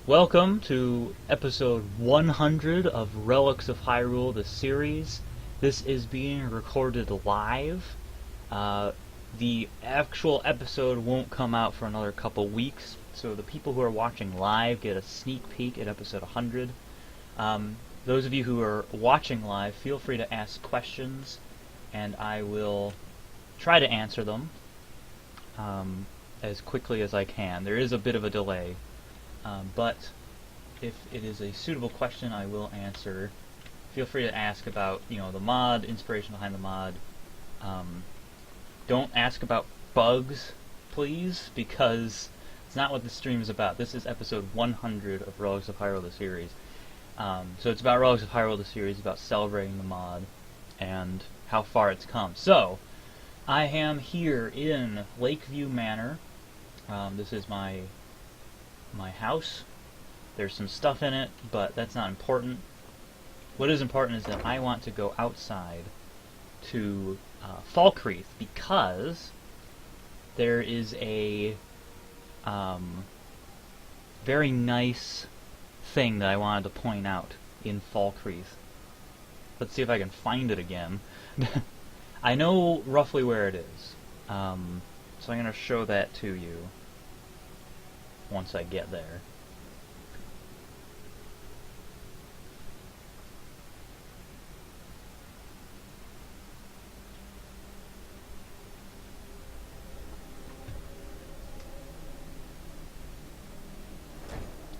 Welcome to episode 100 of Relics of Hyrule, the series. This is being recorded live. The actual episode won't come out for another couple weeks, so the people who are watching live get a sneak peek at episode 100. Those of you who are watching live, feel free to ask questions, and I will try to answer them as quickly as I can. There is a bit of a delay. But if it is a suitable question, I will answer. Feel free to ask about, the mod, inspiration behind the mod. Don't ask about bugs, please, because it's not what this stream is about. This is episode 100 of Relics of Hyrule, the series. So it's about Relics of Hyrule, the series, about celebrating the mod and how far it's come. So, I am here in Lakeview Manor. This is my house. There's some stuff in it, but that's not important. What is important is that I want to go outside to Falkreath because there is a very nice thing that I wanted to point out in Falkreath. Let's see if I can find it again. I know roughly where it is, so I'm going to show that to you once I get there.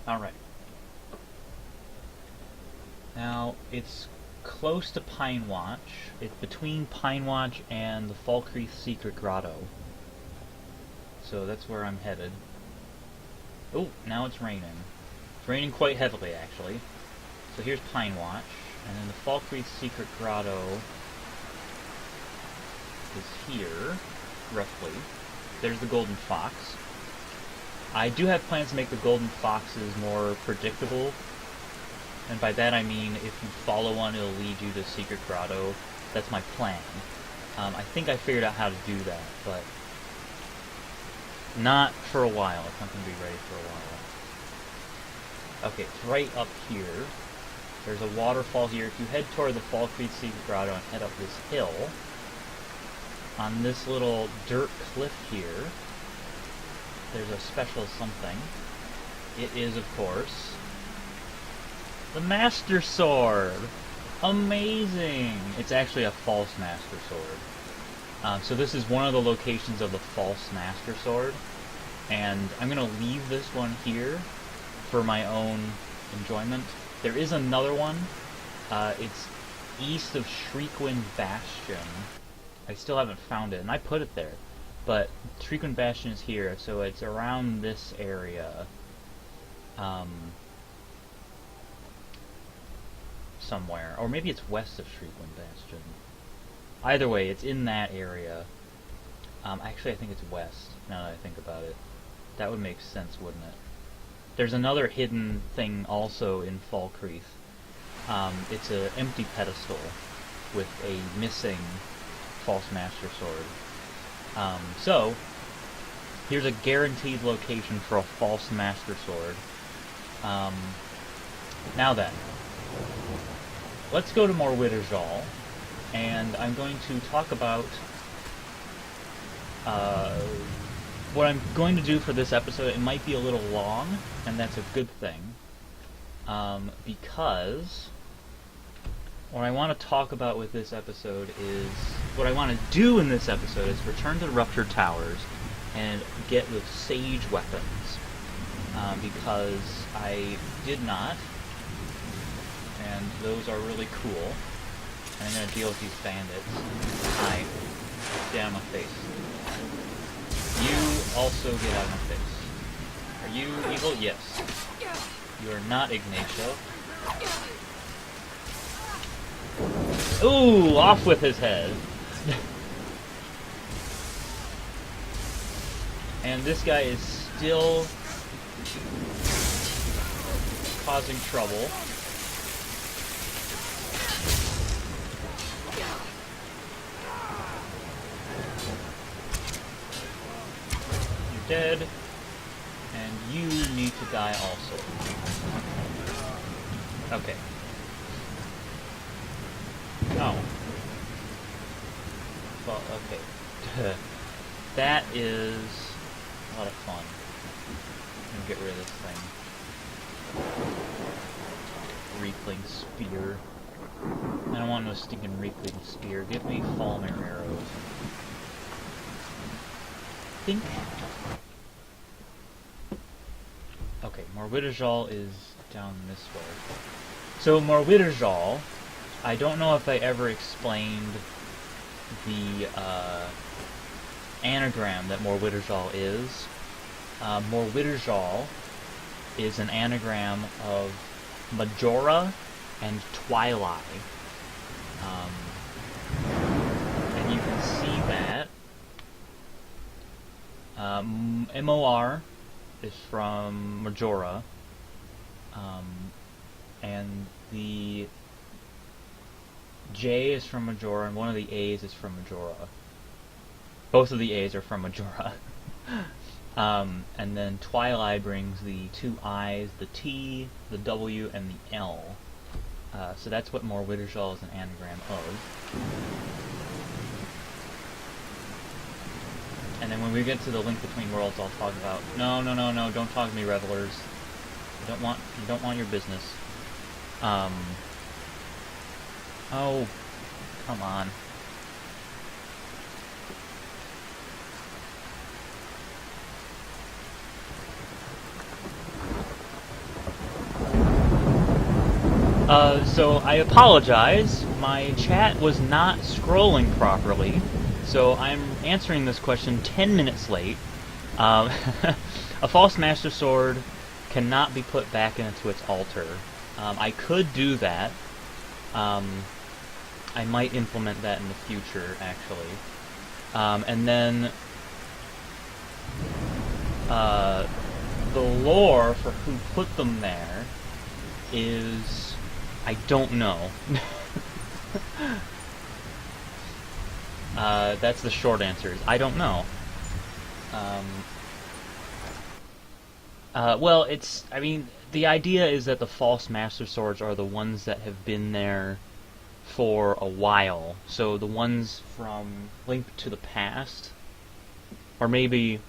Alright. Now, it's close to Pine Watch. It's between Pine Watch and the Falkreath Secret Grotto. So that's where I'm headed. Oh, now it's raining. It's raining quite heavily, actually. So here's Pine Watch, and then the Falkreath Secret Grotto is here, roughly. There's the Golden Fox. I do have plans to make the Golden Foxes more predictable, and by that I mean if you follow one, it'll lead you to Secret Grotto. That's my plan. I think I figured out how to do that, but not for a while. It's not going to be ready for a while. Okay, it's right up here. There's a waterfall here. If you head toward the Falkreath Secret Grotto and head up this hill, on this little dirt cliff here, there's a special something. It is, of course, the Master Sword! Amazing! It's actually a false Master Sword. So this is one of the locations of the false Master Sword, and I'm going to leave this one here for my own enjoyment. There is another one. It's east of Shriekwin Bastion. I still haven't found it, and I put it there. But Shriekwin Bastion is here, so it's around this area. Somewhere. Or maybe it's west of Shriekwin Bastion. Either way, it's in that area. Actually, I think it's west, now that I think about it. That would make sense, wouldn't it? There's another hidden thing also in Falkreath. It's an empty pedestal with a missing false Master Sword. So, here's a guaranteed location for a false Master Sword. Now then, let's go to Morwitterzal, and I'm going to talk about what I'm going to do for this episode. It might be a little long, and that's a good thing, because what I want to talk about with this episode is, what I want to do in this episode is return to the Ruptured Towers and get the Sage weapons, because I did not, and those are really cool. And I'm going to deal with these bandits. Hi. Get out of my face. You also get out of my face. Are you evil? Yes. You are not Ignacio. Ooh, off with his head. And this guy is still causing trouble. You're dead. And you need to die also. Okay. Oh. Well, okay. That is a lot of fun. I'm gonna get rid of this thing. Reapling spear. I don't want no stinking reapling spear. Give me Falmer arrows. Think. Okay, Morwitterzal is down this way. So Morwitterzal, I don't know if I ever explained the anagram that Morwitterzal is. Morwitterzal is an anagram of Majora and Twilight. And you can see that MOR is from Majora, and the J is from Majora, and one of the A's is from Majora. Both of the A's are from Majora. And then Twilight brings the two I's, the T, the W, and the L. So that's what Morwitterzal is an anagram of. And then when we get to the link between worlds, I'll talk about. No, don't talk to me, revelers. You don't want your business. Oh, come on. So I apologize. My chat was not scrolling properly, so I'm answering this question 10 minutes late. A false Master Sword cannot be put back into its altar. I could do that. I might implement that in the future, actually. And then the lore for who put them there is... I don't know. That's the short answer. Is I don't know. Well, it's... I mean, the idea is that the false Master Swords are the ones that have been there for a while. So the ones from Link to the Past, or maybe...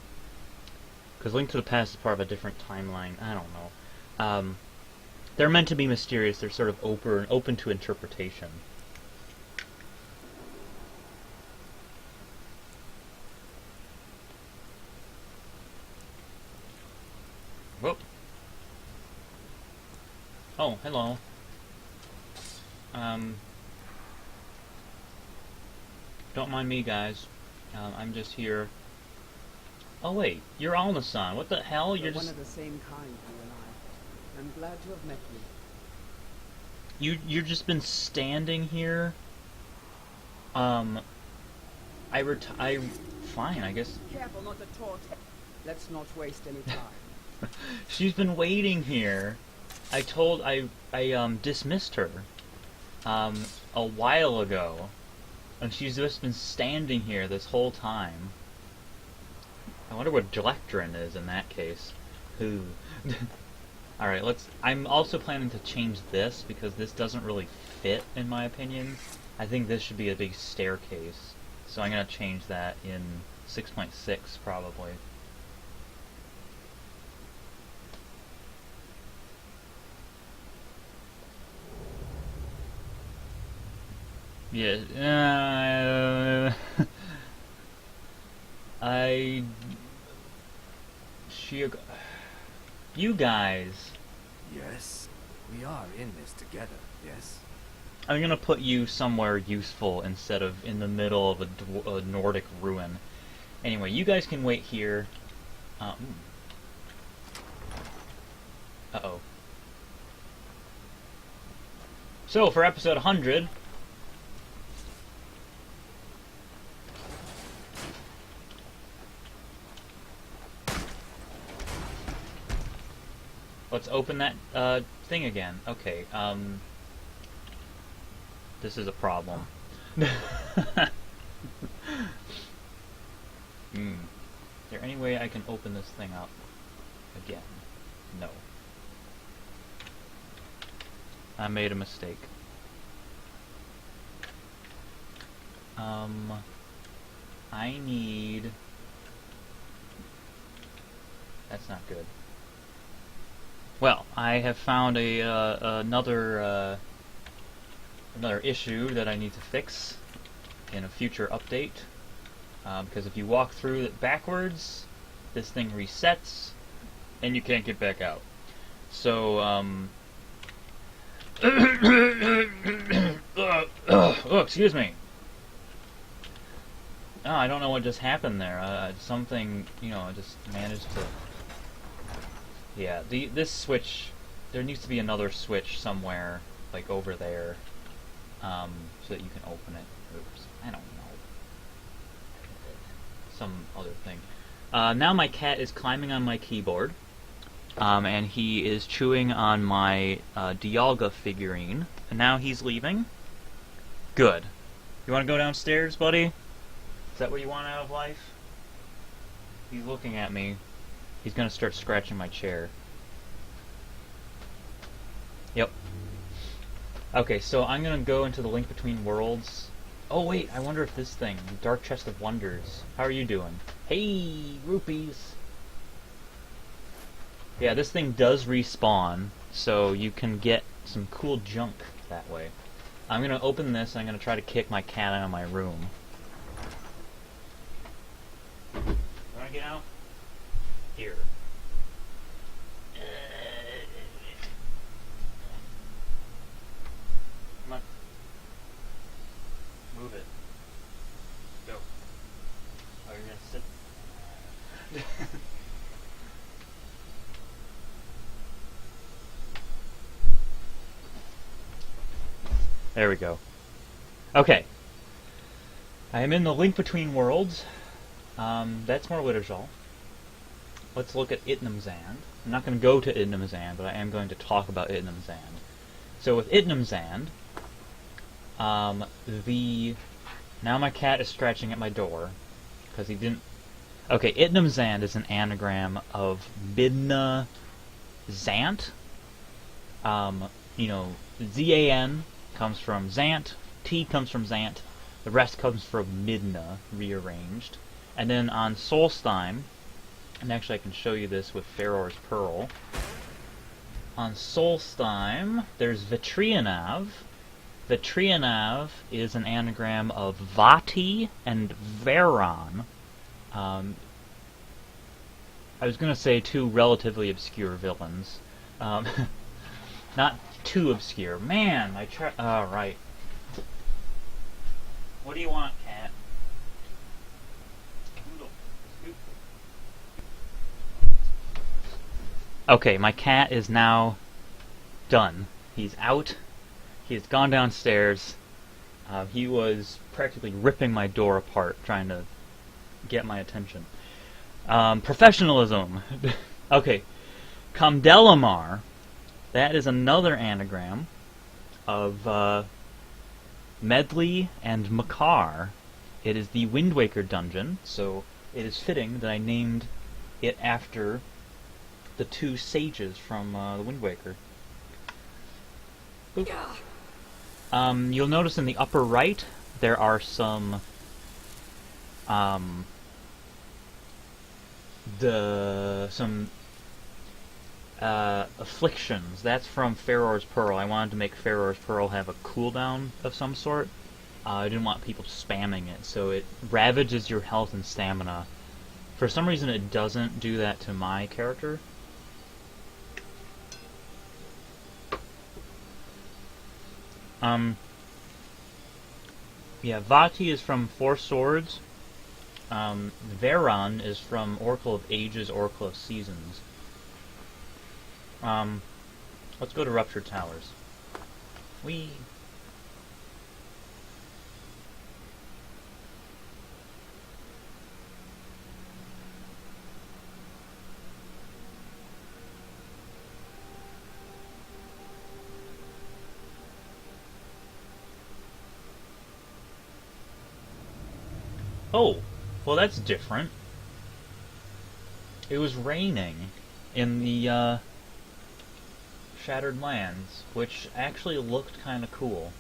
because Link to the Past is part of a different timeline. I don't know. They're meant to be mysterious. They're sort of open to interpretation. Whoop. Oh, hello. Don't mind me, guys. I'm just here. Oh wait, you're Alma-san. What the hell? You're just one of the same kind, you and I. I'm glad to have met you. You've just been standing here. Fine, I guess. Careful not to taunt. Let's not waste any time. She's been waiting here. I dismissed her a while ago, and she's just been standing here this whole time. I wonder what Dlectrin is in that case. Who? Alright, I'm also planning to change this, because this doesn't really fit, in my opinion. I think this should be a big staircase. So I'm going to change that in 6.6, probably. Yeah, you guys. Yes, we are in this together, yes? I'm gonna put you somewhere useful instead of in the middle of a Nordic ruin. Anyway, you guys can wait here. Uh-oh. So, for episode 100... let's open that thing again. Okay, this is a problem. Is there any way I can open this thing up? again. No. I made a mistake. I need... That's not good. Well, I have found another issue that I need to fix in a future update. Because if you walk through it backwards, this thing resets, and you can't get back out. So, oh, excuse me. Oh, I don't know what just happened there. Something, I just managed to... Yeah, this switch... There needs to be another switch somewhere, like over there, so that you can open it. Oops, I don't know. Some other thing. Now my cat is climbing on my keyboard, and he is chewing on my Dialga figurine, and now he's leaving. Good. You want to go downstairs, buddy? Is that what you want out of life? He's looking at me. He's gonna start scratching my chair. Yep. Okay, so I'm gonna go into the Link Between Worlds. Oh wait, I wonder if this thing, Dark Chest of Wonders. How are you doing? Hey, rupees! Yeah, this thing does respawn, so you can get some cool junk that way. I'm gonna open this, and I'm gonna try to kick my cat out of my room. You wanna get out? Here. Come on. Move it. Go. Oh, you're gonna sit. There we go. Okay. I am in the Link Between Worlds. That's more Widdershall. Let's look at Itnamzand. I'm not going to go to Itnamzand, but I am going to talk about Itnamzand. So with Itnamzand, now my cat is scratching at my door, because he didn't... Okay, Itnamzand is an anagram of Midna Zant. Z-A-N comes from Zant, T comes from Zant, the rest comes from Midna, rearranged. And then on Solstheim, and actually I can show you this with Faror's Pearl. On Solstheim, there's Vitrianav. Vitrianav is an anagram of Vati and Veron. I was going to say two relatively obscure villains. Not too obscure. Man, right. What do you want, cat? Okay, my cat is now done. He's out. He has gone downstairs. He was practically ripping my door apart, trying to get my attention. Professionalism. Okay, Kamdelamar. That is another anagram of Medley and Makar. It is the Wind Waker dungeon, so it is fitting that I named it after the two sages from the Wind Waker. Boop. You'll notice in the upper right there are some afflictions. That's from Faror's Pearl. I wanted to make Faror's Pearl have a cooldown of some sort. I didn't want people spamming it, so it ravages your health and stamina. For some reason it doesn't do that to my character. Yeah, Vati is from Four Swords. Veron is from Oracle of Ages, Oracle of Seasons. Let's go to Ruptured Towers. Whee! Oh, well that's different. It was raining, in the Shattered Lands, which actually looked kind of cool.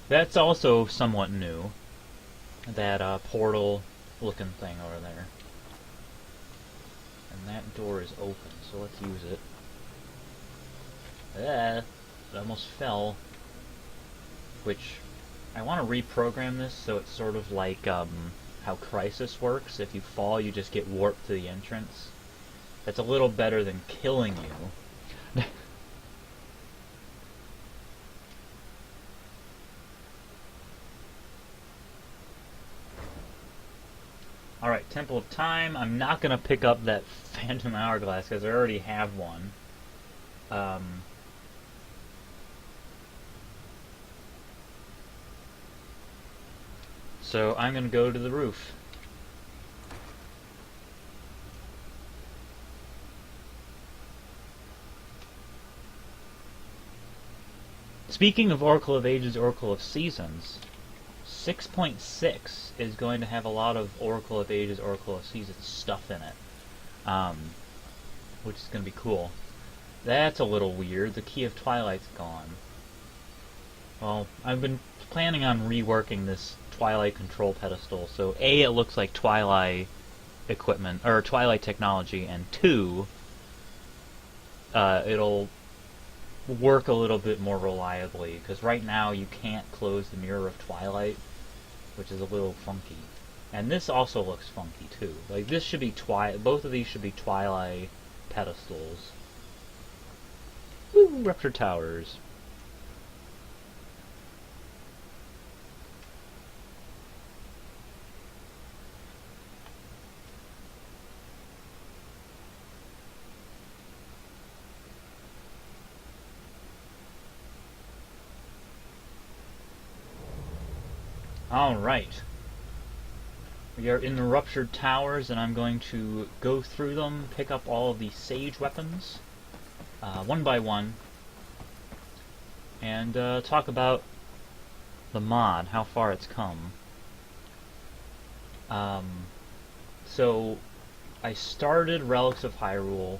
That's also somewhat new. That portal-looking thing over there. And that door is open, so let's use it. It almost fell. Which, I want to reprogram this so it's sort of like how Crisis works. If you fall, you just get warped to the entrance. That's a little better than killing you. Alright, Temple of Time. I'm not going to pick up that Phantom Hourglass because I already have one. So I'm going to go to the roof. Speaking of Oracle of Ages, Oracle of Seasons, 6.6 is going to have a lot of Oracle of Ages, Oracle of Seasons stuff in it, which is going to be cool. That's a little weird. The Key of Twilight's gone. Well, I've been planning on reworking this Twilight control pedestal, so A, it looks like Twilight equipment, or Twilight technology, and 2, it'll work a little bit more reliably, because right now you can't close the Mirror of Twilight, which is a little funky. And this also looks funky too. Like, this should be both of these should be Twilight pedestals. Woo! Ruptured Towers. Alright. We are in the Ruptured Towers, and I'm going to go through them, pick up all of the sage weapons, one by one, and talk about the mod, how far it's come. So, I started Relics of Hyrule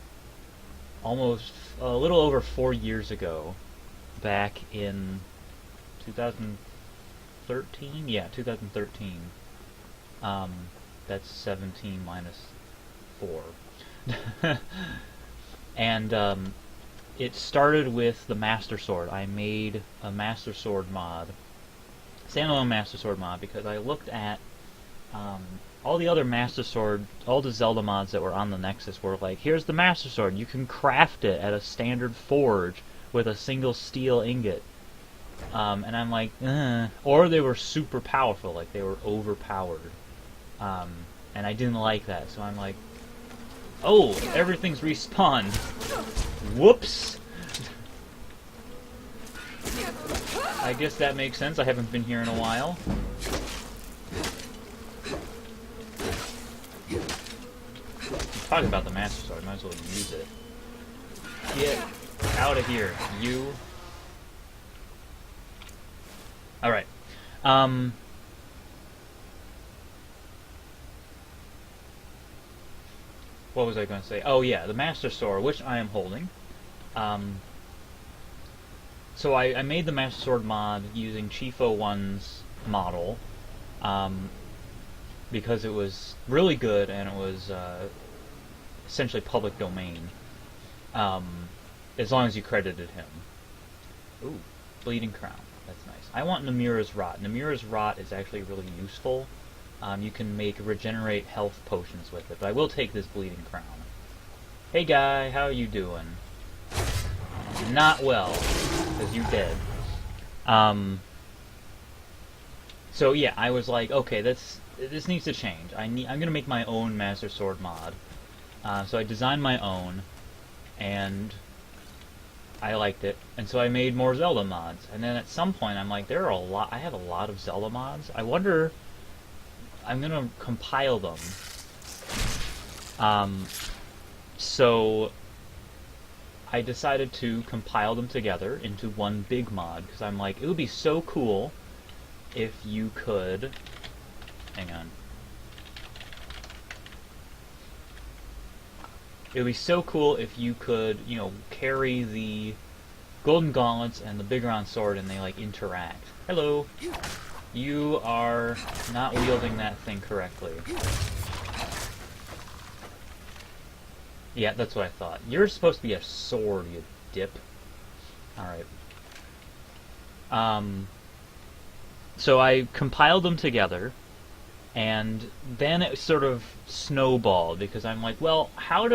almost a little over 4 years ago, back in 2013? Yeah, 2013. That's 17 minus 4. And it started with the Master Sword. I made a Master Sword mod, standalone Master Sword mod, because I looked at all the other Master Sword, all the Zelda mods that were on the Nexus were like, here's the Master Sword, you can craft it at a standard forge with a single steel ingot. And I'm like, or they were super powerful, like they were overpowered. And I didn't like that, so I'm like, oh, everything's respawned. Whoops! I guess that makes sense, I haven't been here in a while. Talk about the Master Sword, might as well use it. Get out of here, you. Alright. What was I going to say? Oh yeah, the Master Sword, which I am holding. So I made the Master Sword mod using Chief01's model, because it was really good and it was essentially public domain, as long as you credited him. Ooh, Bleeding Crown. That's nice. I want Namira's Rot. Namira's Rot is actually really useful. You can regenerate health potions with it, but I will take this Bleeding Crown. Hey guy, how you doing? Not well, because you're dead. So yeah, I was like, okay, this needs to change. I'm gonna make my own Master Sword mod. So I designed my own, and I liked it, and so I made more Zelda mods. And then at some point, I'm like, I have a lot of Zelda mods. I wonder, I'm gonna compile them. So I decided to compile them together into one big mod, because I'm like, it would be so cool if you could, hang on. it would be so cool if you could, you know, carry the golden gauntlets and the big round sword and they like interact. Hello. You are not wielding that thing correctly. Yeah, that's what I thought. You're supposed to be a sword, you dip. Alright. So I compiled them together, and then it sort of snowballed, because I'm like, well, how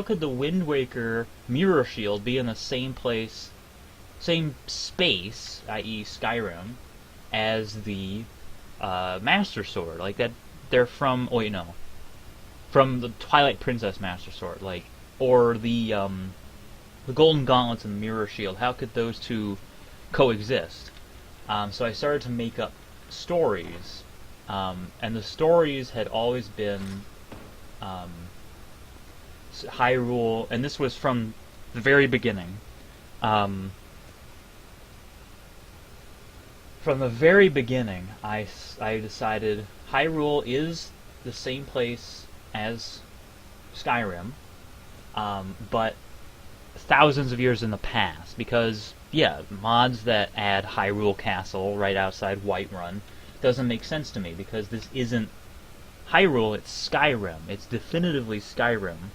could the Wind Waker mirror shield be in the same place, same space, i.e. Skyrim, as the Master Sword? Like, that they're from, oh wait, no. From the Twilight Princess Master Sword, like, or the Golden Gauntlets and the Mirror Shield. How could those two coexist? So I started to make up stories, and the stories had always been Hyrule, and this was from the very beginning. From the very beginning, I decided Hyrule is the same place as Skyrim, but thousands of years in the past, because, yeah, mods that add Hyrule Castle right outside Whiterun doesn't make sense to me, because this isn't Hyrule, it's Skyrim. It's definitively Skyrim.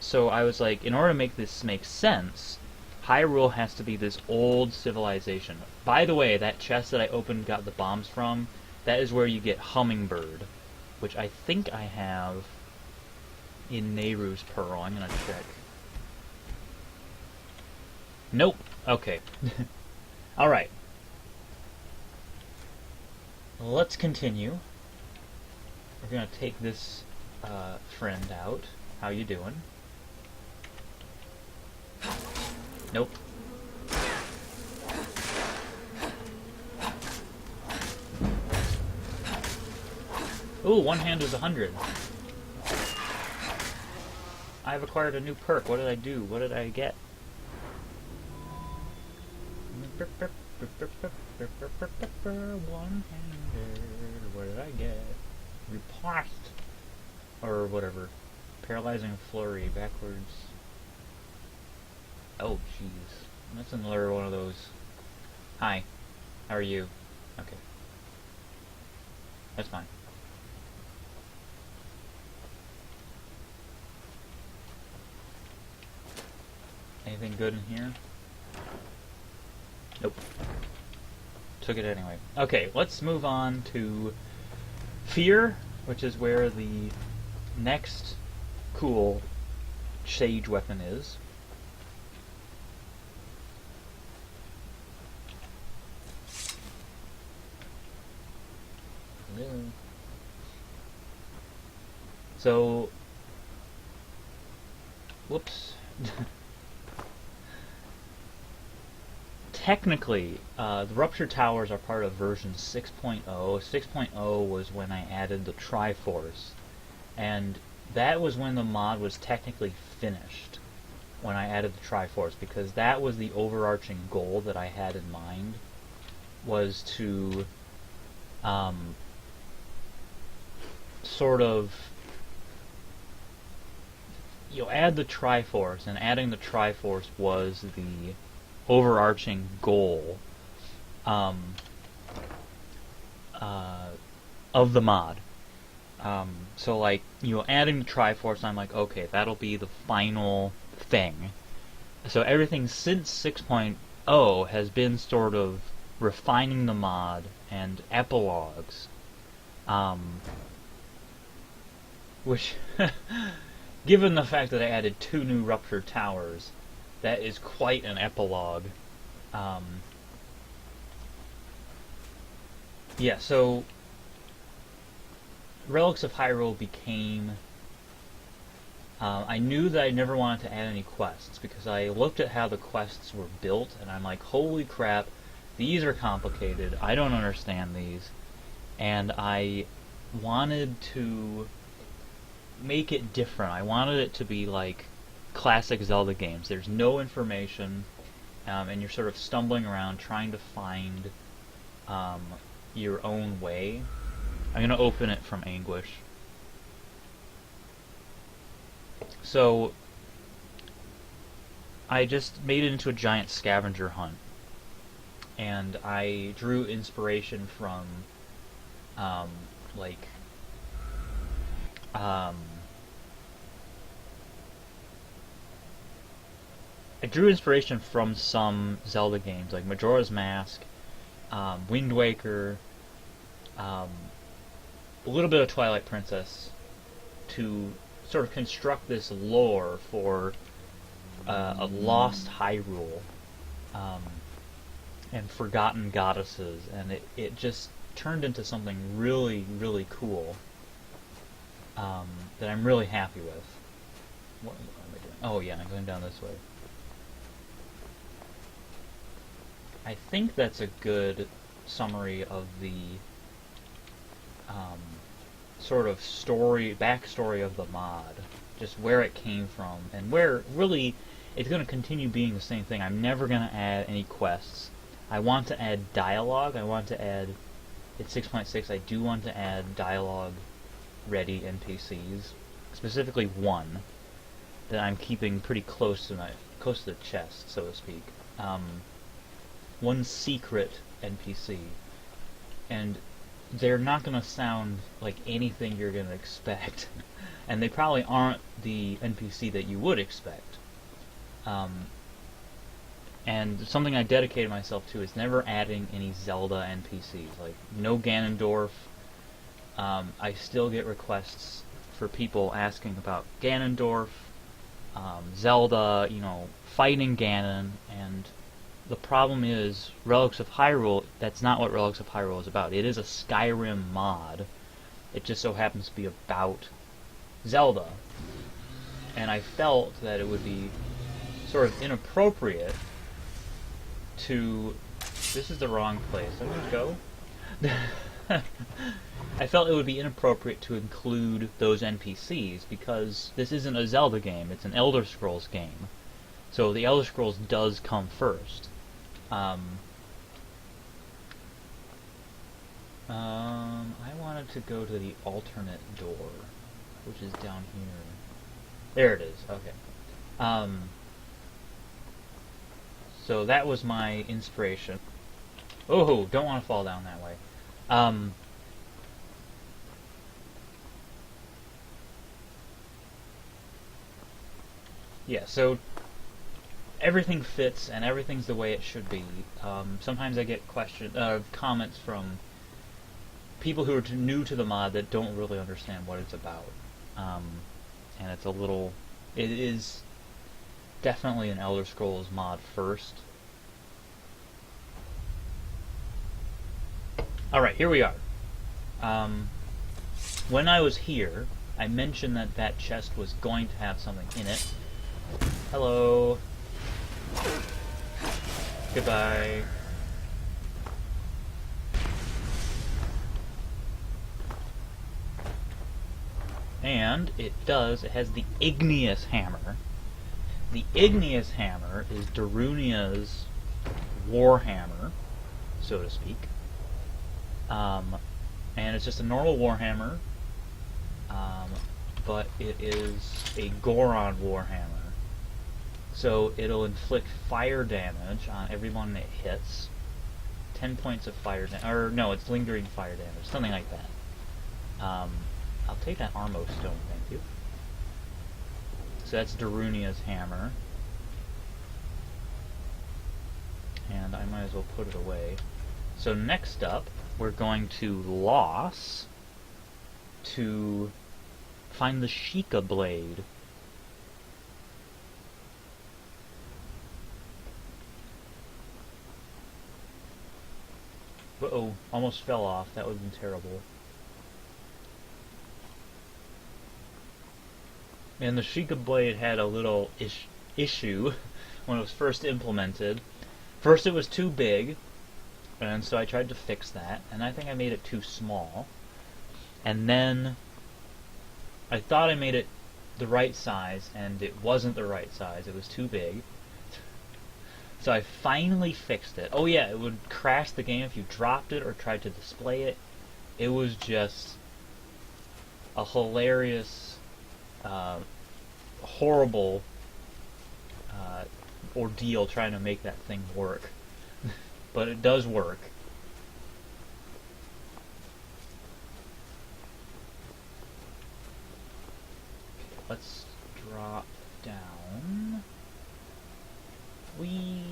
So I was like, in order to make this make sense, Hyrule has to be this old civilization. By the way, that chest that I opened and got the bombs from, that is where you get Hummingbird, which I think I have in Nehru's Pearl. I'm gonna check. Nope. Okay. Alright. Let's continue. We're gonna take this friend out. How you doing? Nope. Ooh, one hand is 100. I've acquired a new perk. What did I do? What did I get? One-handed. What did I get? Riposte. Or whatever. Paralyzing flurry. Backwards. Oh, jeez. That's another one of those. Hi. How are you? Okay. That's fine. Anything good in here? Nope. Took it anyway. Okay, let's move on to Fear, which is where the next cool sage weapon is. So, whoops. Technically, the Ruptured Towers are part of version 6.0. 6.0 was when I added the Triforce, and that was when the mod was technically finished, when I added the Triforce, because that was the overarching goal that I had in mind, was to sort of, you know, add the Triforce, and adding the Triforce was the overarching goal of the mod. So, like, you know, adding the Triforce, I'm like, okay, that'll be the final thing. So everything since 6.0 has been sort of refining the mod and epilogues, which, given the fact that I added 2 new Ruptured Towers, that is quite an epilogue. Yeah, so Relics of Hyrule became... I knew that I never wanted to add any quests, because I looked at how the quests were built, and I'm like, holy crap, these are complicated, I don't understand these, and I wanted to make it different. I wanted it to be like classic Zelda games. There's no information, and you're sort of stumbling around trying to find your own way. I'm going to open it from Anguish. So I just made it into a giant scavenger hunt, and I drew inspiration from like I drew inspiration from some Zelda games, like Majora's Mask, Wind Waker, a little bit of Twilight Princess, to sort of construct this lore for a lost Hyrule, and forgotten goddesses, and it just turned into something really, really cool, that I'm really happy with. What am I doing? Oh yeah, I'm going down this way. I think that's a good summary of the sort of backstory of the mod, just where it came from, and where really it's going to continue being the same thing. I'm never going to add any quests. I want to add dialogue. I want to add, it's 6.6, I do want to add dialogue ready NPCs, specifically one that I'm keeping pretty close to the chest, so to speak. One secret NPC, and they're not going to sound like anything you're going to expect, and they probably aren't the NPC that you would expect. And something I dedicated myself to is never adding any Zelda NPCs, like no Ganondorf. I still get requests for people asking about Ganondorf, Zelda, fighting Ganon, and the problem is, Relics of Hyrule, that's not what Relics of Hyrule is about. It is a Skyrim mod. It just so happens to be about Zelda. And I felt that it would be sort of inappropriate to... This is the wrong place. I'm going to go. I felt it would be inappropriate to include those NPCs because this isn't a Zelda game, it's an Elder Scrolls game. So the Elder Scrolls does come first. I wanted to go to the alternate door, which is down here. There it is, okay. So that was my inspiration. Oh, don't want to fall down that way. Yeah, so everything fits and everything's the way it should be. Sometimes I get comments from people who are new to the mod that don't really understand what it's about. And it's it is definitely an Elder Scrolls mod first. Alright, here we are. When I was here, I mentioned that that chest was going to have something in it. Hello. Goodbye. And it has the Igneous Hammer. The Igneous Hammer is Darunia's Warhammer, so to speak. And it's just a normal Warhammer, but it is a Goron Warhammer. So it'll inflict fire damage on everyone it hits. 10 points of fire damage, or no, it's lingering fire damage, something like that. I'll take that Armo Stone, thank you. So that's Darunia's hammer. And I might as well put it away. So next up, we're going to Loss to find the Sheikah Blade. Uh-oh, almost fell off. That would have been terrible. And the Sheikah Blade had a little issue when it was first implemented. First it was too big, and so I tried to fix that, and I think I made it too small. And then I thought I made it the right size, and it wasn't the right size. It was too big. So I finally fixed it. Oh yeah, it would crash the game if you dropped it or tried to display it. It was just a hilarious horrible ordeal trying to make that thing work. But it does work. Okay, let's drop down. Whee!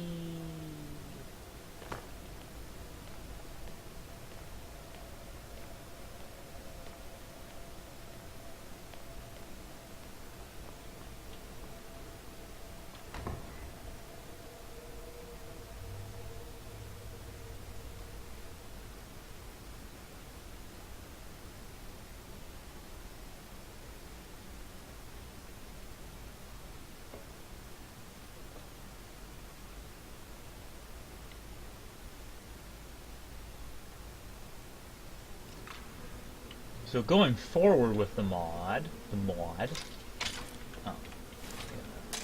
So going forward with the mod, oh, use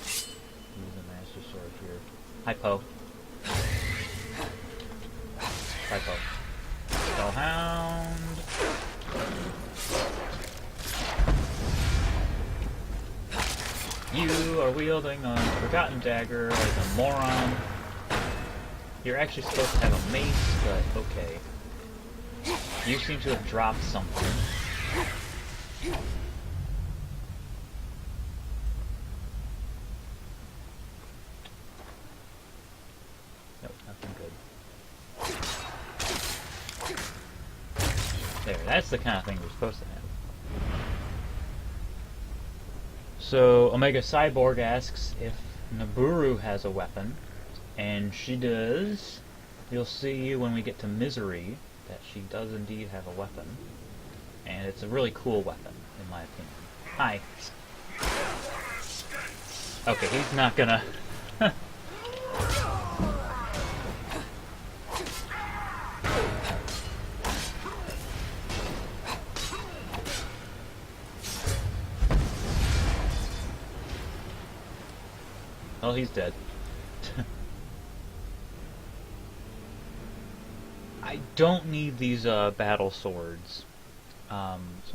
the Master Sword here. Hi, Poe. Hi, Poe. Spellhound. You are wielding a forgotten dagger like a moron. You're actually supposed to have a mace, but okay. You seem to have dropped something. Nope, nothing good. There, that's the kind of thing we're supposed to have. So, Omega Cyborg asks if Naburu has a weapon, and she does. You'll see when we get to Misery that she does indeed have a weapon. And it's a really cool weapon, in my opinion. Hi. Okay, he's not gonna... Well, he's dead. I don't need these battle swords. So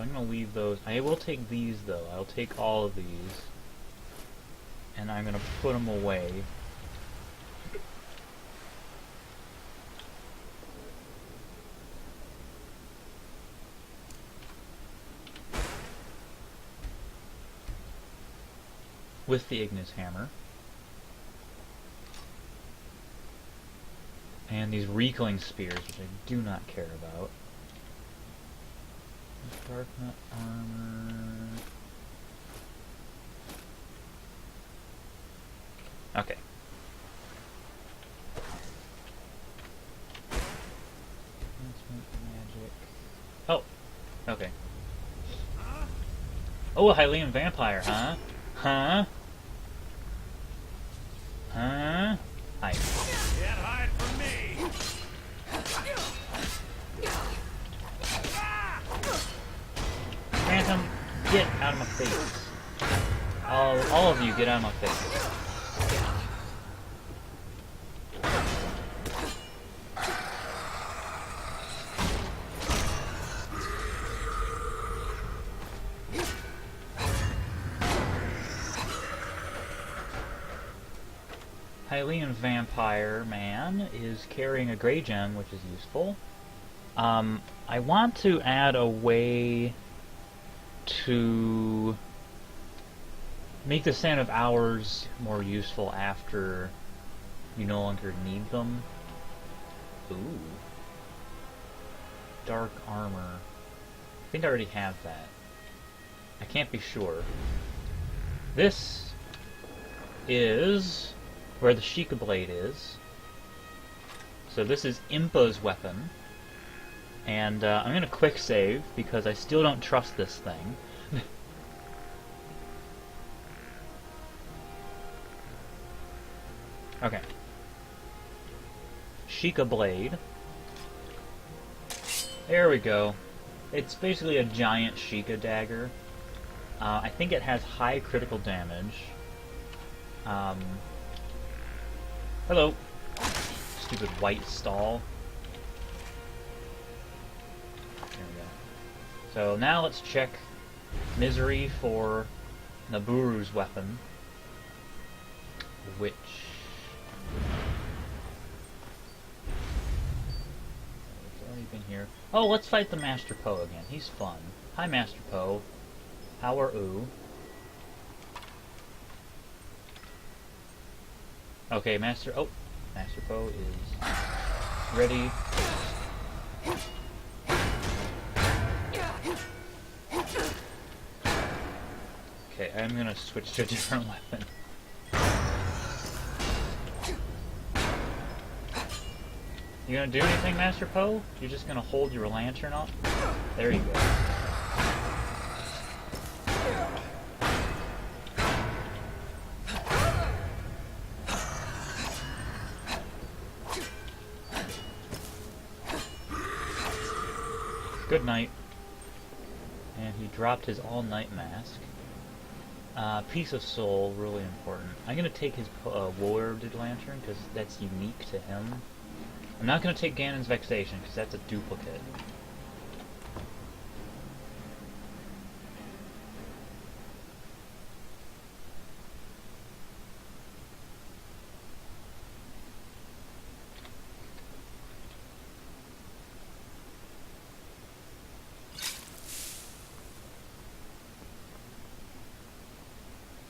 I'm going to leave those. I will take these, though. I'll take all of these. And I'm going to put them away. With the Ignis Hammer. And these Reekling Spears, which I do not care about. Dark Nut Armor... Okay. Magic. Oh! Okay. Oh, a Hylian Vampire, huh? Huh? Huh? Hi. Can't hide from me. Phantom, get out of my face. All of you, get out of my face. Hylian Vampire Man is carrying a Grey Gem, which is useful. I want to add a way to make the Sand of Hours more useful after you no longer need them. Ooh. Dark Armor. I think I already have that. I can't be sure. This is where the Sheikah Blade is. So this is Impa's weapon. And I'm going to quick save because I still don't trust this thing. Okay. Sheikah Blade. There we go. It's basically a giant Sheikah dagger. I think it has high critical damage. Hello. Stupid white stall. There we go. So now let's check Misery for Naburu's weapon, which... It's already been here. Oh, let's fight the Master Poe again. He's fun. Hi, Master Poe. How are you? Okay, Master Poe is ready. Okay, I'm gonna switch to a different weapon. You gonna do anything, Master Poe? You're just gonna hold your lantern up? There you go. Good night. And he dropped his all-night mask. Piece of soul, really important. I'm going to take his warded lantern, because that's unique to him. I'm not going to take Ganon's vexation, because that's a duplicate.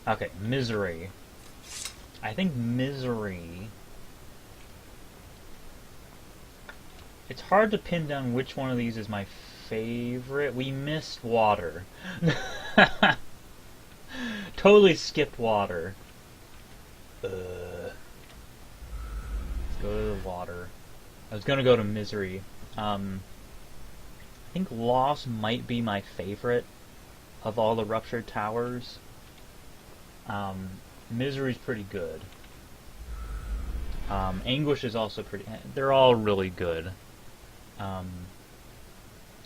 Okay, misery. I think misery... It's hard to pin down which one of these is my favorite. We missed water. Totally skipped water. Let's go to the water. I was gonna go to misery. I think loss might be my favorite of all the Ruptured Towers. Misery's pretty good. Anguish is also pretty... They're all really good.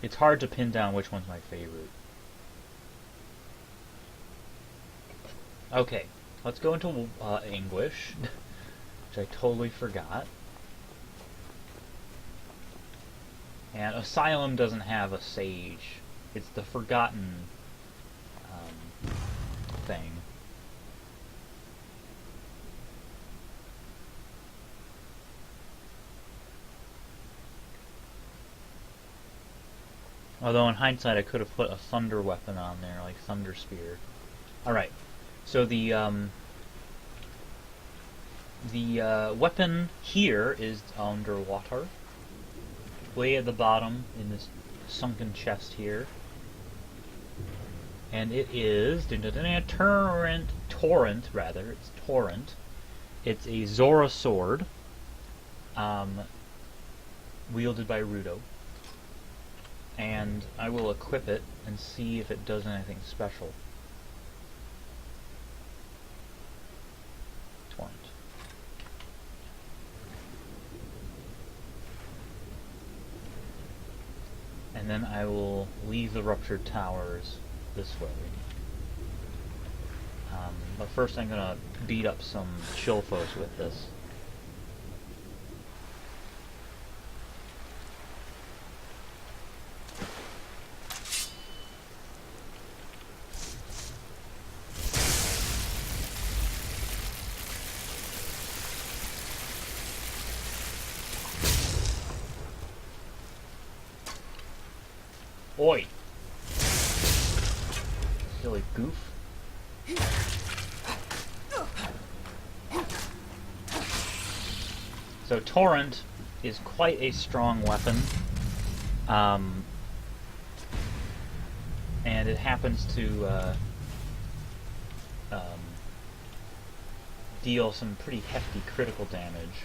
It's hard to pin down which one's my favorite. Okay, let's go into Anguish, which I totally forgot. And Asylum doesn't have a sage. It's the forgotten thing. Although in hindsight I could have put a thunder weapon on there, like Thunder Spear. Alright, so the weapon here is underwater. Way at the bottom in this sunken chest here. And it is... Torrent, rather. It's Torrent. It's a Zora sword. Wielded by Ruto. And I will equip it and see if it does anything special. Torrent. And then I will leave the Ruptured Towers this way. But first I'm gonna beat up some Chilfos with this. Oi! Silly goof. So Torrent is quite a strong weapon. And it happens to deal some pretty hefty critical damage.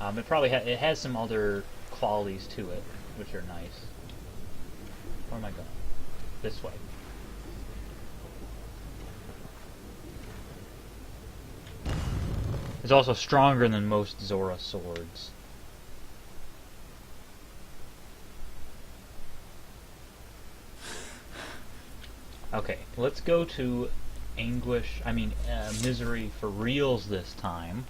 It probably it has some other qualities to it, which are nice. Where am I going? This way. It's also stronger than most Zora swords. Okay, let's go to Misery for reals this time.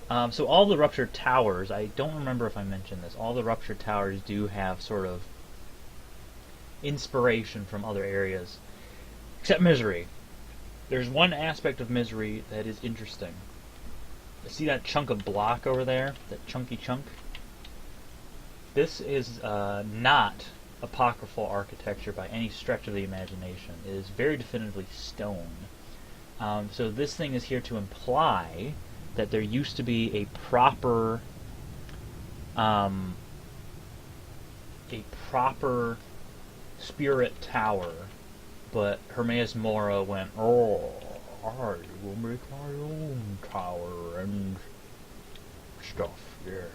So all the Ruptured Towers, I don't remember if I mentioned this, all the Ruptured Towers do have sort of inspiration from other areas. Except Misery. There's one aspect of Misery that is interesting. See that chunk of block over there? That chunky chunk? This is not apocryphal architecture by any stretch of the imagination. It is very definitively stone. So this thing is here to imply that there used to be a proper spirit tower, but Hermaeus Mora went, oh, I will make my own tower and stuff, yes.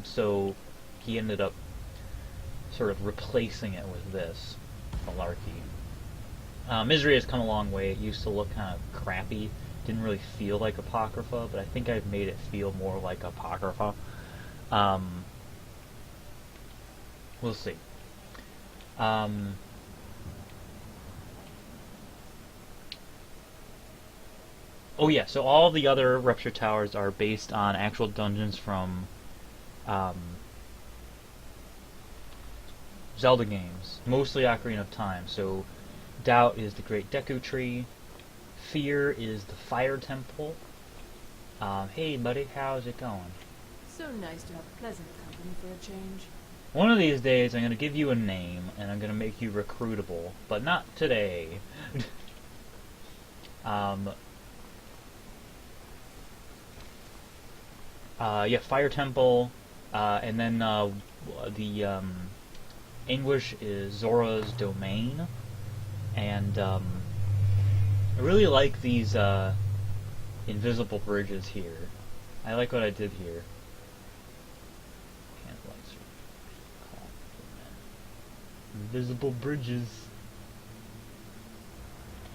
So he ended up sort of replacing it with this malarkey. Misery has come a long way. It used to look kind of crappy. Didn't really feel like Apocrypha, but I think I've made it feel more like Apocrypha. We'll see. Oh yeah, so all the other Ruptured Towers are based on actual dungeons from Zelda games, mostly Ocarina of Time. So Doubt is the Great Deku Tree, Fear is the Fire Temple. Hey buddy, how's it going? So nice to have pleasant company for a change. One of these days I'm going to give you a name, and I'm going to make you recruitable, but not today. Yeah, Fire Temple, and then the English is Zora's Domain, and I really like these invisible bridges here. I like what I did here. Invisible bridges.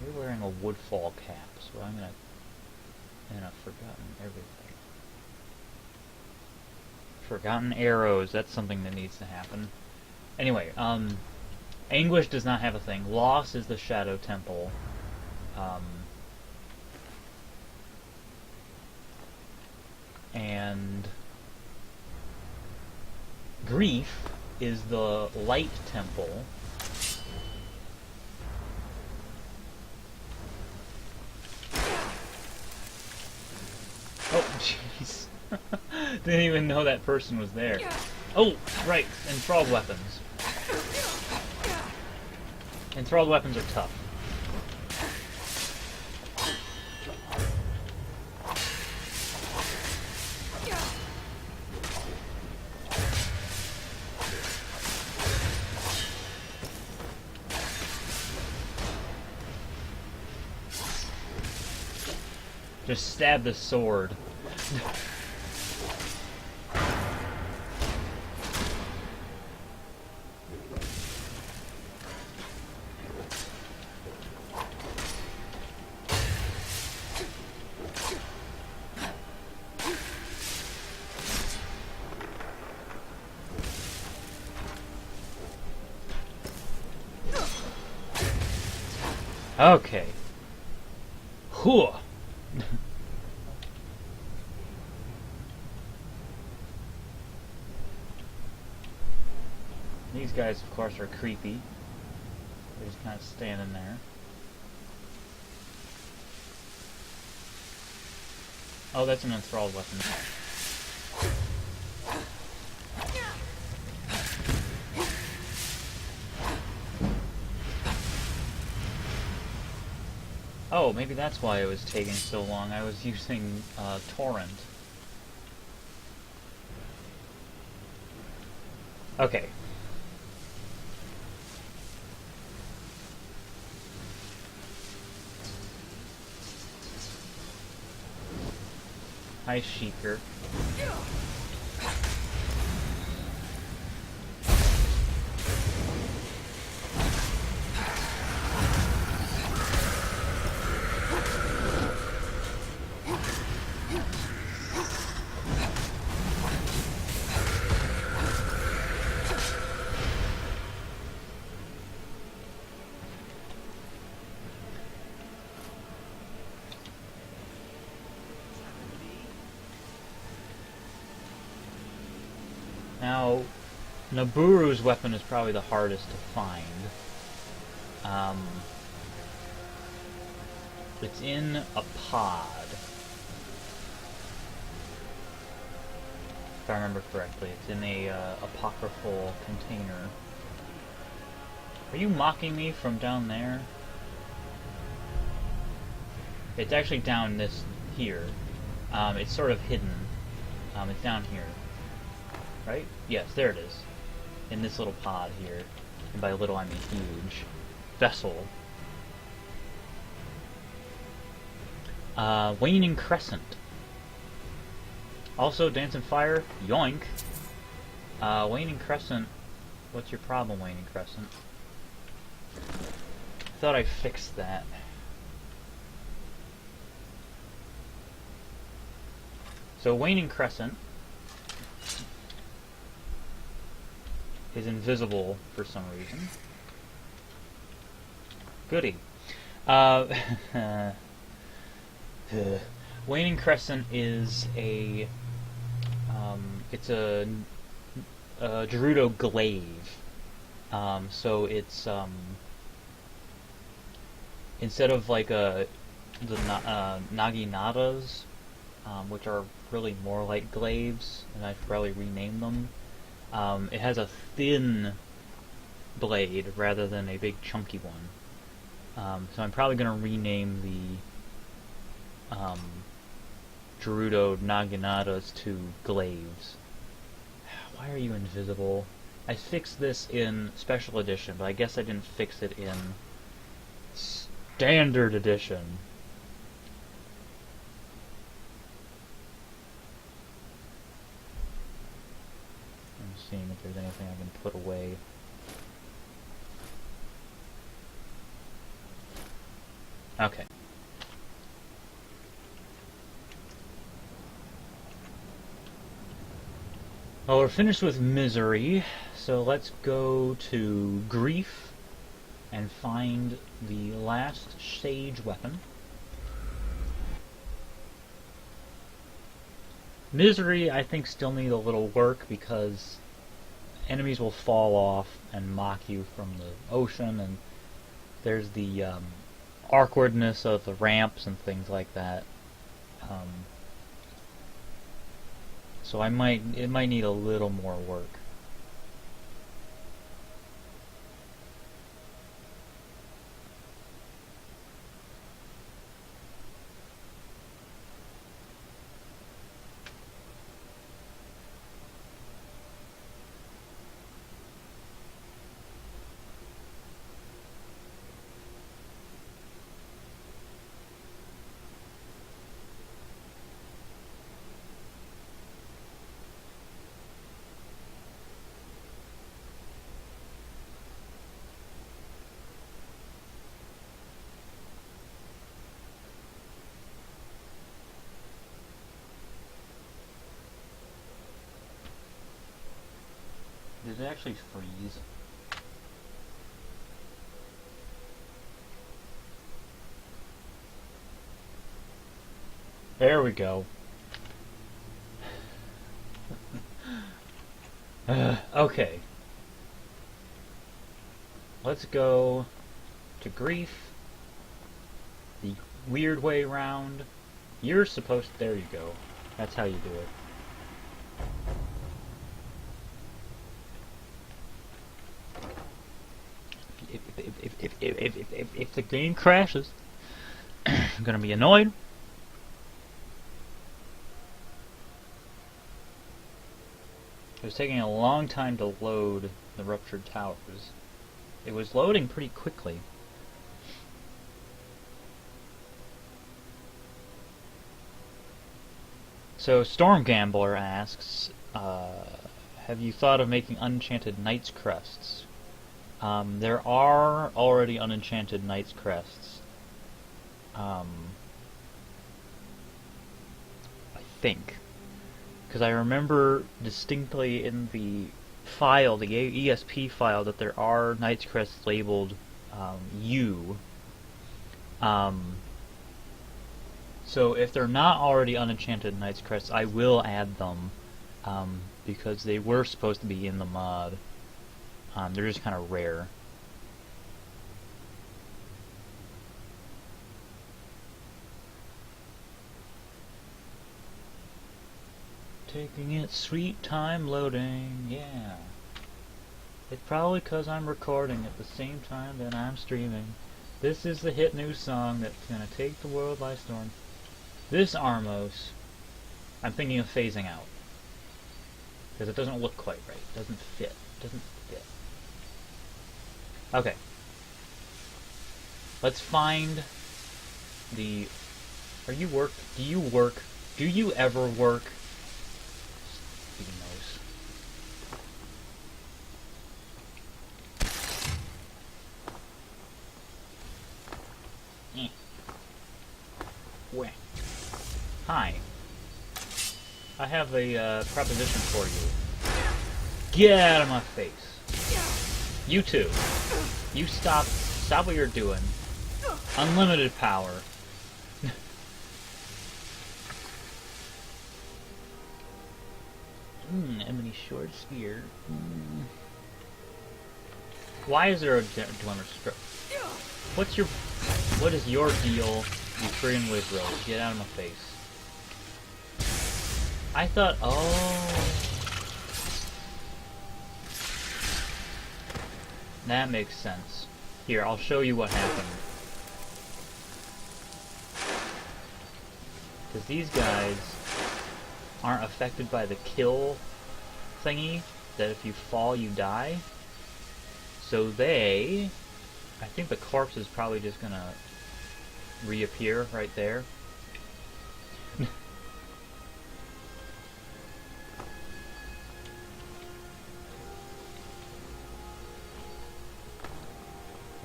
You're wearing a woodfall cap, so I'm gonna forgotten everything. Forgotten arrows, that's something that needs to happen. Anyway, Anguish does not have a thing. Loss is the Shadow Temple. And Grief is the Light Temple. Oh, jeez. Didn't even know that person was there. Oh, right, enthralled weapons. Enthralled weapons are tough. Just stab the sword. Okay. Whew. These guys, of course, are creepy. They're just kind of standing there. Oh, that's an enthralled weapon. Oh, maybe that's why it was taking so long. I was using Torrent. Okay. Hi, Sheeker. Naburu's weapon is probably the hardest to find. It's in a pod, if I remember correctly. It's in a apocryphal container. Are you mocking me from down there? It's actually down this here. It's sort of hidden. It's down here. Right? Yes, there it is. In this little pod here. And by little I mean huge. Vessel. Waning Crescent. Also, Dance and Fire. Yoink. Waning Crescent. What's your problem, Waning Crescent? I thought I fixed that. So, Waning Crescent is invisible for some reason. Goody. Waning Crescent is a it's a Gerudo glaive. So it's instead of like the Naginatas, which are really more like glaives, and I should probably rename them. It has a thin blade rather than a big chunky one. So I'm probably going to rename the Gerudo Naginatas to glaives. Why are you invisible? I fixed this in Special Edition, but I guess I didn't fix it in Standard Edition. I'm seeing if there's anything I can put away. Okay. Well, we're finished with Misery, so let's go to Grief and find the last sage weapon. Misery, I think, still need a little work because enemies will fall off and mock you from the ocean, and there's the awkwardness of the ramps and things like that. So it might need a little more work. Did it actually freeze? There we go. Okay. Let's go to Grief. The weird way round. You're supposed to... There you go. That's how you do it. If the game crashes, I'm gonna be annoyed. It was taking a long time to load the Ruptured Towers. It was loading pretty quickly. So Storm Gambler asks, have you thought of making unenchanted Knight's Crests? There are already unenchanted Knight's Crests. I think. Because I remember distinctly in the file, the ESP file, that there are Knight's Crests labeled U. So if they're not already unenchanted Knight's Crests, I will add them. because they were supposed to be in the mod. They're just kind of rare. Taking it sweet time loading, yeah. It's probably because I'm recording at the same time that I'm streaming. This is the hit new song that's gonna take the world by storm. This Armos, I'm thinking of phasing out. Because it doesn't look quite right. It doesn't fit. Okay. Let's find the... Are you work? Do you work? Do you ever work? Sticky nose. Wah. Hi. I have a proposition for you. Get out of my face. You two. You stop what you're doing. Unlimited power. Ebony Short Spear. Why is there a Dwemer Stroke? What is your deal, you friggin' Wizrow? Get out of my face. I thought, oh... That makes sense. Here, I'll show you what happened. Because these guys aren't affected by the kill thingy, that if you fall, you die. So they... I think the corpse is probably just gonna reappear right there.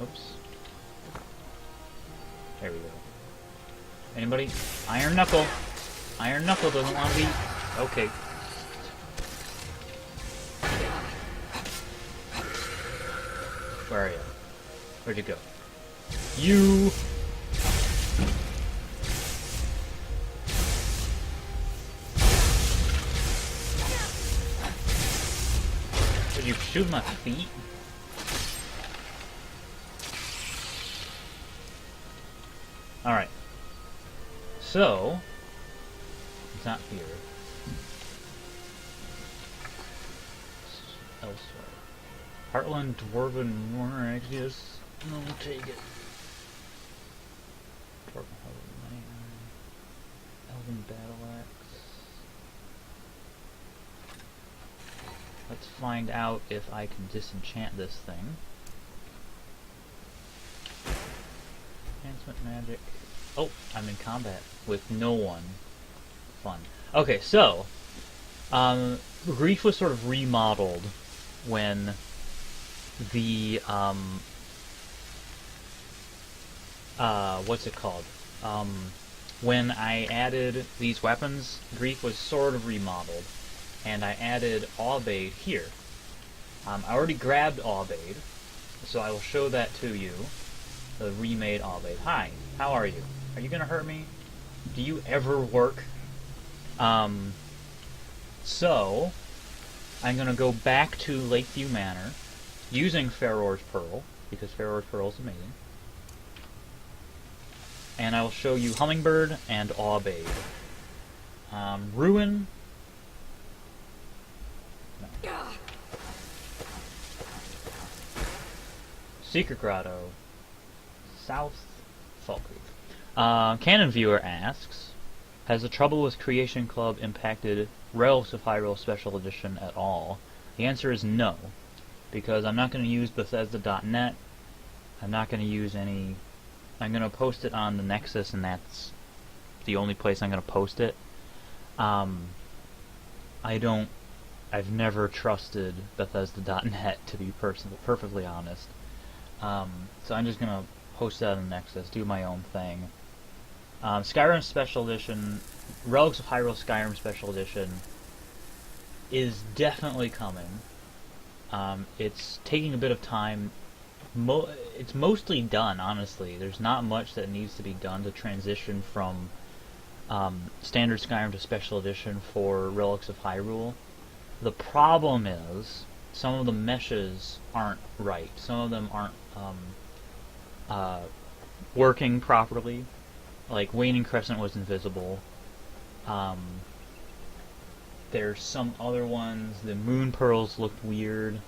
Oops. There we go. Anybody? Iron Knuckle! Iron Knuckle doesn't want to be... Okay. Where are you? Where'd you go? You! Did you shoot my feet? Alright. So... It's not here. It's elsewhere. Heartland Dwarven Warner Axios. No, take it. Dwarven Elven Battle Axe. Let's find out if I can disenchant this thing. Enhancement magic. Oh, I'm in combat with no one. Fun. Okay, so Grief was sort of remodeled when the what's it called? When I added these weapons, Grief was sort of remodeled, and I added Aubade here. I already grabbed Aubade, so I will show that to you. The remade Aubade. Hi, how are you? Are you gonna hurt me? Do you ever work? So, I'm gonna go back to Lakeview Manor, using Faror's Pearl, because Faror's Pearl is amazing. And I will show you Hummingbird and Aubade. Ruin... No. Secret Grotto. South Fall Creek. Canon Viewer asks, has the Trouble with Creation Club impacted Relics of Hyrule Special Edition at all? The answer is no, because I'm not going to use Bethesda.net. I'm not going to use any... I'm going to post it on the Nexus, and that's the only place I'm going to post it. I've never trusted Bethesda.net, to be perfectly honest. So I'm just going to post that on the Nexus, do my own thing. Skyrim Special Edition, Relics of Hyrule Skyrim Special Edition is definitely coming. It's taking a bit of time. It's mostly done, honestly. There's not much that needs to be done to transition from standard Skyrim to Special Edition for Relics of Hyrule. The problem is some of the meshes aren't right. Some of them aren't working properly. Like Waning Crescent was invisible. There's some other ones. The moon pearls looked weird.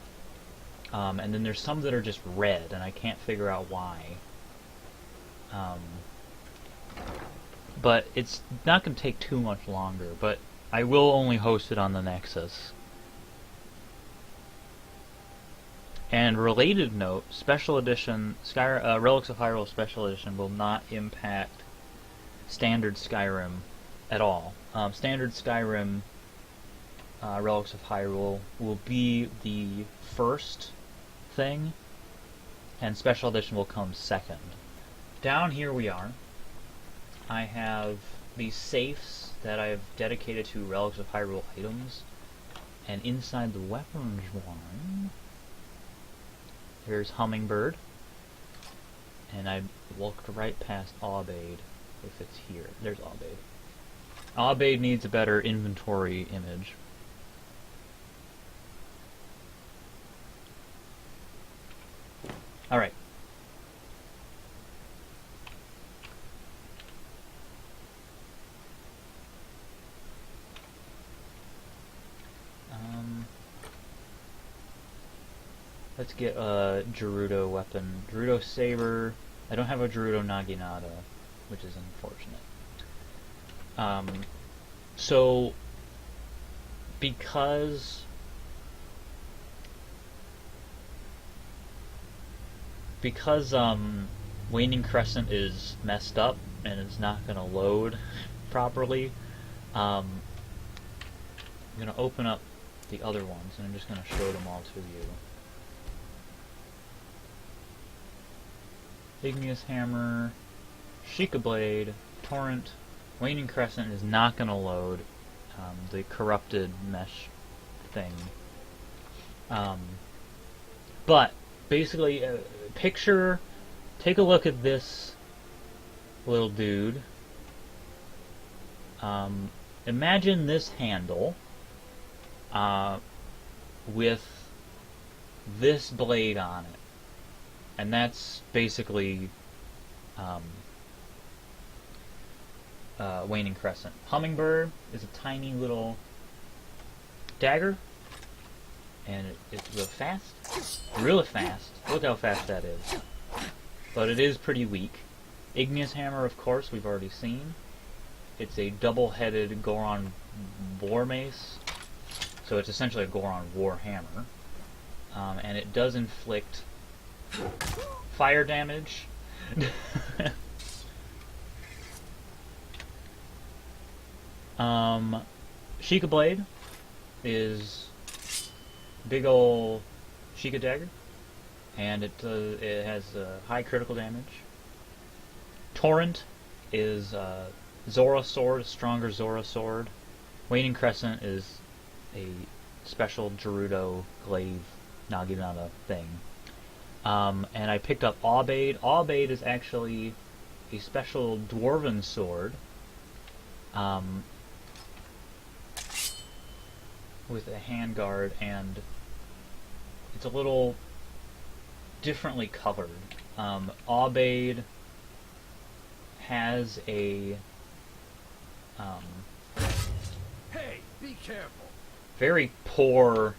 And then there's some that are just red, and I can't figure out why. But it's not going to take too much longer, but I will only host it on the Nexus. And related note, Special Edition, Relics of Hyrule Special Edition will not impact Standard Skyrim at all. Standard Skyrim, Relics of Hyrule, will be the first thing, and Special Edition will come second. Down here we are. I have these safes that I've dedicated to Relics of Hyrule items, and inside the weapons one, there's Hummingbird, and I walked right past Aubade, if it's here. There's Aubade. Aubade needs a better inventory image. Alright. Let's get a Gerudo weapon. Gerudo Saber. I don't have a Gerudo Naginata, which is unfortunate. So, because Waning Crescent is messed up and it's not going to load properly, I'm going to open up the other ones and I'm just going to show them all to you. Igneous Hammer, Sheikah Blade, Torrent. Waning Crescent is not going to load the corrupted mesh thing. But basically, take a look at this little dude. Imagine this handle with this blade on it. And that's basically Waning Crescent. Hummingbird is a tiny little dagger, and it's real fast. Really fast. Look how fast that is. But it is pretty weak. Igneous Hammer, of course, we've already seen. It's a double-headed Goron War Mace, so it's essentially a Goron War Hammer. And it does inflict fire damage. Sheikah Blade is big ol' Sheikah dagger, and it has high critical damage. Torrent is Zora sword, a stronger Zora sword. Waning Crescent is a special Gerudo glaive Naginata thing. And I picked up Aubade. Aubade is actually a special dwarven sword with a handguard, and it's a little differently colored. Aubade has a Hey, be careful. very poor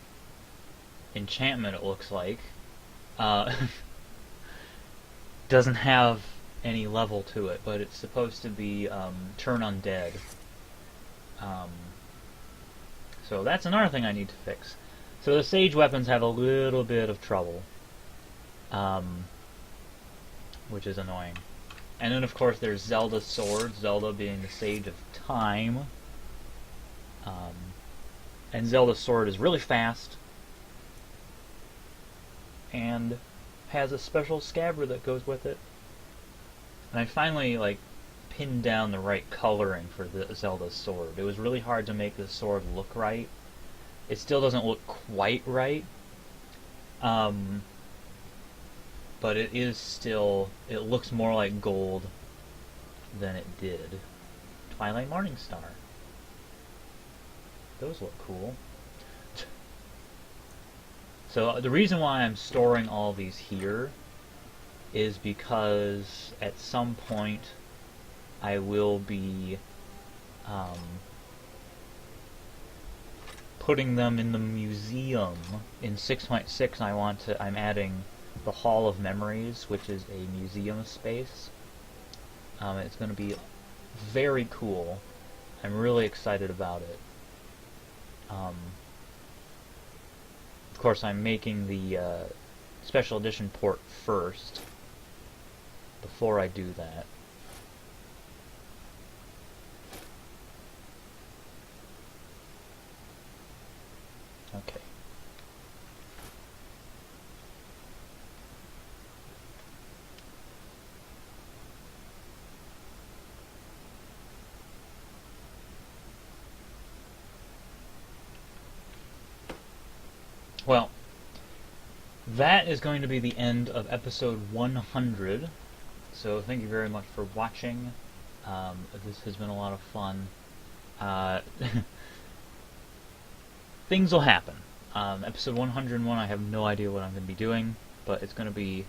enchantment, it looks like. Doesn't have any level to it, but it's supposed to be turn undead. So that's another thing I need to fix. So the sage weapons have a little bit of trouble, which is annoying. And then of course there's Zelda's sword, Zelda being the Sage of Time. And Zelda's sword is really fast, and has a special scabbard that goes with it. And I finally pinned down the right coloring for the Zelda's sword. It was really hard to make the sword look right. It still doesn't look quite right, but it is still, it looks more like gold than it did. Twilight Morningstar. Those look cool. So the reason why I'm storing all these here is because at some point I will be putting them in the museum in 6.6. I'm adding the Hall of Memories, which is a museum space. It's going to be very cool. I'm really excited about it. Of course, I'm making the special edition port first before I do that. Okay. Well, that is going to be the end of episode 100. So thank you very much for watching. This has been a lot of fun. Things will happen. Episode 101, I have no idea what I'm going to be doing, but it's going to be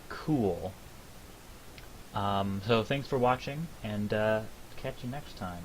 cool. So thanks for watching, and catch you next time.